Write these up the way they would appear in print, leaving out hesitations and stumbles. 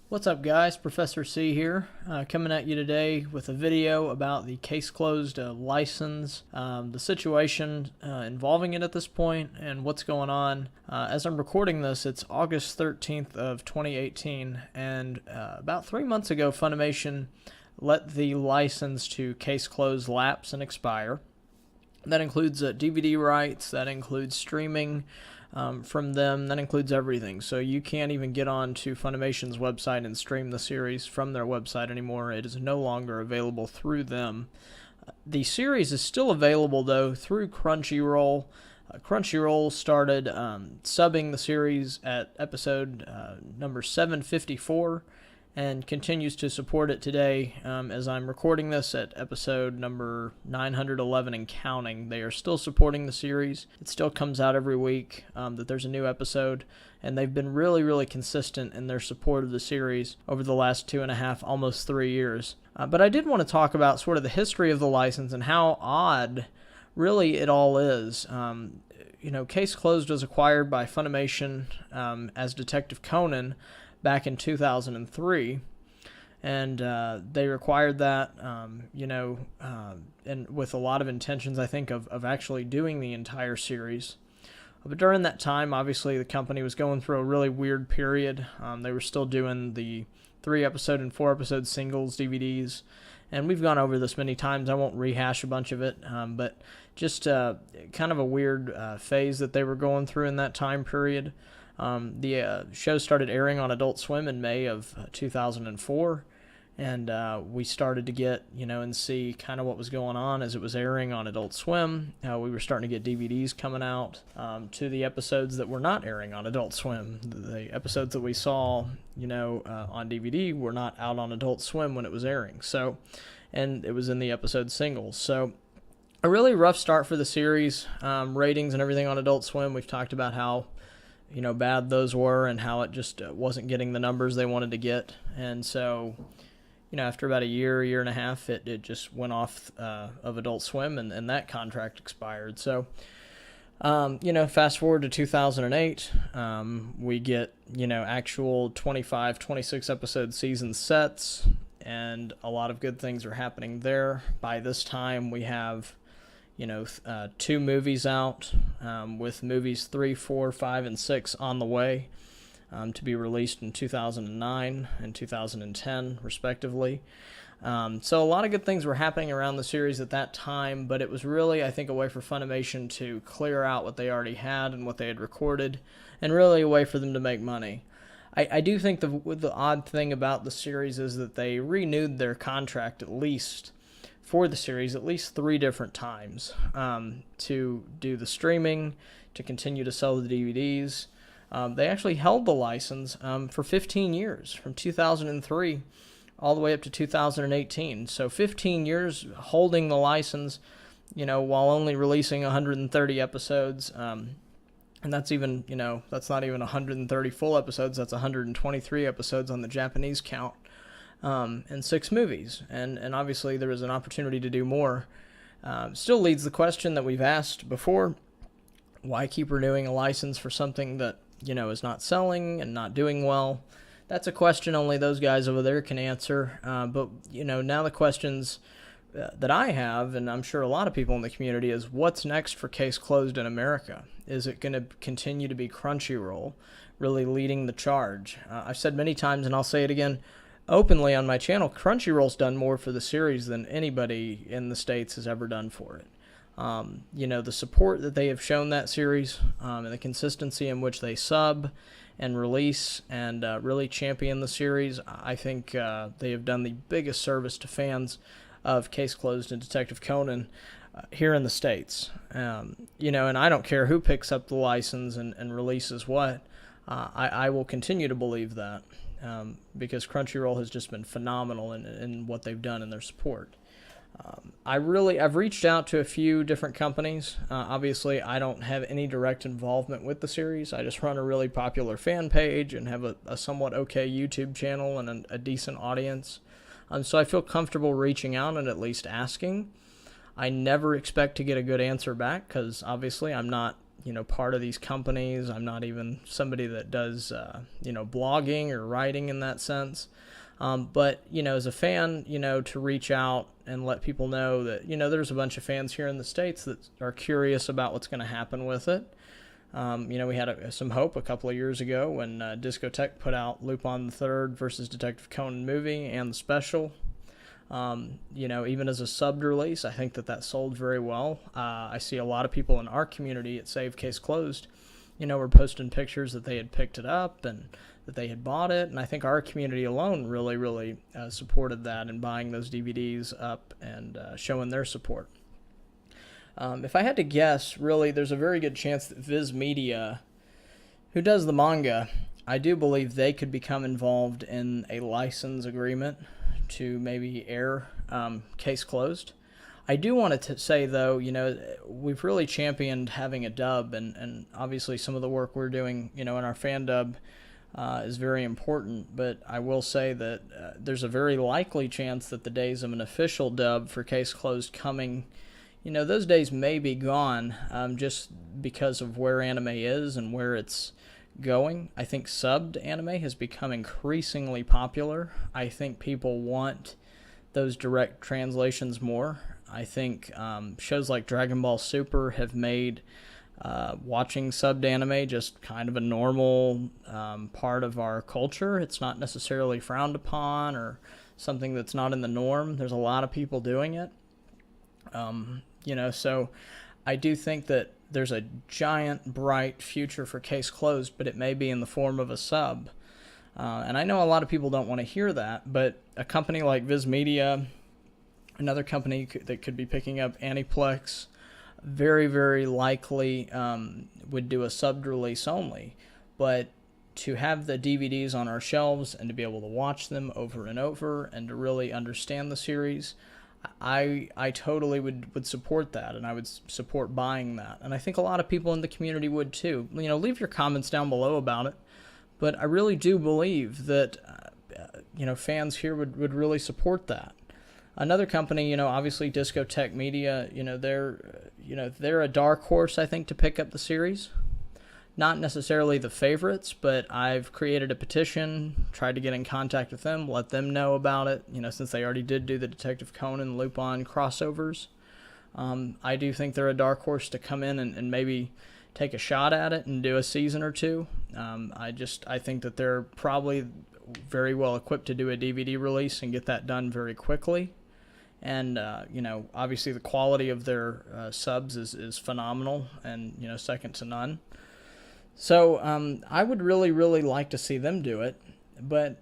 What's up, guys? Professor C here, coming at you today with a video about the Case Closed license, the situation involving it at this point, and what's going on. As I'm recording this, it's August 13th of 2018, and about 3 months ago, Funimation let the license to Case Closed lapse and expire. That includes DVD rights, that includes streaming from them, that includes everything. So you can't even get on to Funimation's website and stream the series from their website anymore. It is no longer available through them. The series is still available, though, through Crunchyroll. Crunchyroll started subbing the series at episode number 754 and continues to support it today. As I'm recording this at episode number 911 and counting, they are still supporting the series. It still comes out every week that there's a new episode, and they've been really consistent in their support of the series over the last 2.5, almost 3 years. But I did want to talk about sort of the history of the license and how odd really it all is. Case Closed was acquired by Funimation as Detective Conan back in 2003, and they required that, and with a lot of intentions, I think, of actually doing the entire series. But during that time, obviously, the company was going through a really weird period. They were still doing the 3-episode and 4-episode singles DVDs, and we've gone over this many times. I won't rehash a bunch of it, but just kind of a weird phase that they were going through in that time period. The show started airing on Adult Swim in May of 2004, and we started to get, and see kind of what was going on as it was airing on Adult Swim. We were starting to get DVDs coming out to the episodes that were not airing on Adult Swim. The episodes that we saw, on DVD were not out on Adult Swim when it was airing. So, and it was in the episode singles. So, a really rough start for the series. Ratings and everything on Adult Swim, we've talked about how bad those were and how it just wasn't getting the numbers they wanted to get. And so, after about a year and a half, it just went off of Adult Swim, and that contract expired. So, fast forward to 2008, we get, actual 25, 26 episode season sets, and a lot of good things are happening there. By this time, we have 2 movies out, with movies 3, 4, 5, and 6 on the way to be released in 2009 and 2010, respectively. So a lot of good things were happening around the series at that time, but it was really, I think, a way for Funimation to clear out what they already had and what they had recorded, and really a way for them to make money. I do think the odd thing about the series is that they renewed their contract for the series at least 3 different times to do the streaming, to continue to sell the DVDs. They actually held the license for 15 years, from 2003 all the way up to 2018. So 15 years holding the license, while only releasing 130 episodes. And that's even, that's not even 130 full episodes. That's 123 episodes on the Japanese count. And 6 movies, and obviously there was an opportunity to do more. Still leads the question that we've asked before: why keep renewing a license for something that is not selling and not doing well? That's a question only those guys over there can answer. But now the questions that I have, and I'm sure a lot of people in the community, is what's next for Case Closed in America? Is it going to continue to be Crunchyroll really leading the charge? I've said many times, and I'll say it again openly on my channel, Crunchyroll's done more for the series than anybody in the States has ever done for it. The support that they have shown that series, and the consistency in which they sub and release and really champion the series, I think they have done the biggest service to fans of Case Closed and Detective Conan here in the States. And I don't care who picks up the license and releases what. I will continue to believe that. Because Crunchyroll has just been phenomenal in what they've done in their support. I've reached out to a few different companies. Obviously, I don't have any direct involvement with the series. I just run a really popular fan page and have a somewhat okay YouTube channel and a decent audience. So I feel comfortable reaching out and at least asking. I never expect to get a good answer back because obviously I'm not part of these companies. I'm not even somebody that does, blogging or writing in that sense. But, as a fan, to reach out and let people know that, there's a bunch of fans here in the States that are curious about what's going to happen with it. We had some hope a couple of years ago when Discotek put out Lupin the Third versus Detective Conan movie and the special. Even as a subbed release, I think that sold very well. I see a lot of people in our community at Save Case Closed, were posting pictures that they had picked it up and that they had bought it. And I think our community alone really, really supported that and buying those DVDs up and showing their support. If I had to guess, really, there's a very good chance that Viz Media, who does the manga, I do believe they could become involved in a license agreement to maybe air Case Closed. I do want to say, though, we've really championed having a dub, and obviously some of the work we're doing, in our fan dub is very important, but I will say that there's a very likely chance that the days of an official dub for Case Closed coming, those days may be gone just because of where anime is and where it's going. I think subbed anime has become increasingly popular. I think people want those direct translations more. I think shows like Dragon Ball Super have made watching subbed anime just kind of a normal part of our culture. It's not necessarily frowned upon or something that's not in the norm. There's a lot of people doing it. So I do think that there's a giant, bright future for Case Closed, but it may be in the form of a sub. And I know a lot of people don't want to hear that, but a company like Viz Media, another company that could be picking up Aniplex, very, very likely would do a subbed release only. But to have the DVDs on our shelves and to be able to watch them over and over and to really understand the series, I totally would support that, and I would support buying that. And I think a lot of people in the community would too. Leave your comments down below about it. But I really do believe that, fans here would really support that. Another company, obviously Discotek Media, they're a dark horse, I think, to pick up the series. Not necessarily the favorites, but I've created a petition, tried to get in contact with them, let them know about it, since they already did do the Detective Conan Lupin crossovers. I do think they're a dark horse to come in and maybe take a shot at it and do a season or two. I think that they're probably very well equipped to do a DVD release and get that done very quickly. And, obviously the quality of their subs is phenomenal and, second to none. So I would really, really like to see them do it. But,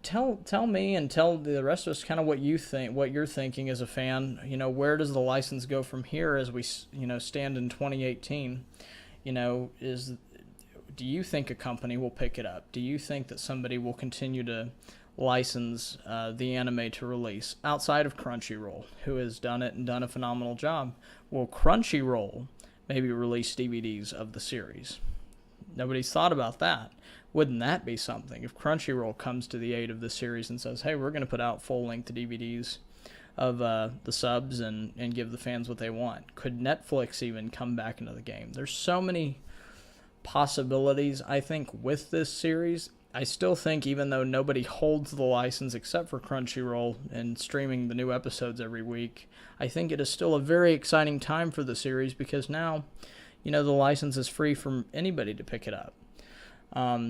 tell me and tell the rest of us kind of what you think, what you're thinking as a fan. Where does the license go from here as we, stand in 2018? Do you think a company will pick it up? Do you think that somebody will continue to license the anime to release outside of Crunchyroll, who has done it and done a phenomenal job? Will Crunchyroll maybe release DVDs of the series? Nobody's thought about that. Wouldn't that be something if Crunchyroll comes to the aid of the series and says, hey, we're going to put out full-length DVDs of the subs and give the fans what they want? Could Netflix even come back into the game? There's so many possibilities, I think, with this series. I still think, even though nobody holds the license except for Crunchyroll and streaming the new episodes every week, I think it is still a very exciting time for the series because now, the license is free for anybody to pick it up.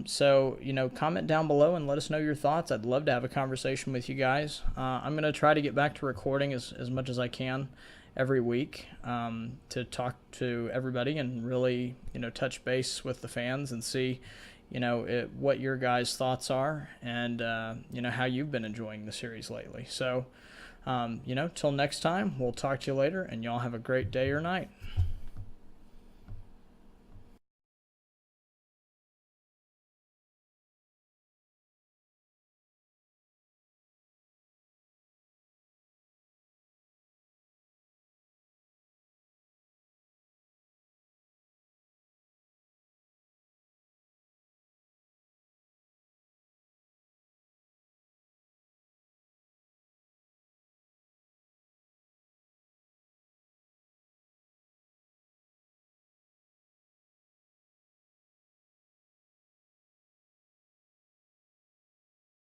So, comment down below and let us know your thoughts. I'd love to have a conversation with you guys. I'm going to try to get back to recording as much as I can every week to talk to everybody and really, touch base with the fans and see, what your guys' thoughts are and, how you've been enjoying the series lately. So, till next time, we'll talk to you later, and y'all have a great day or night.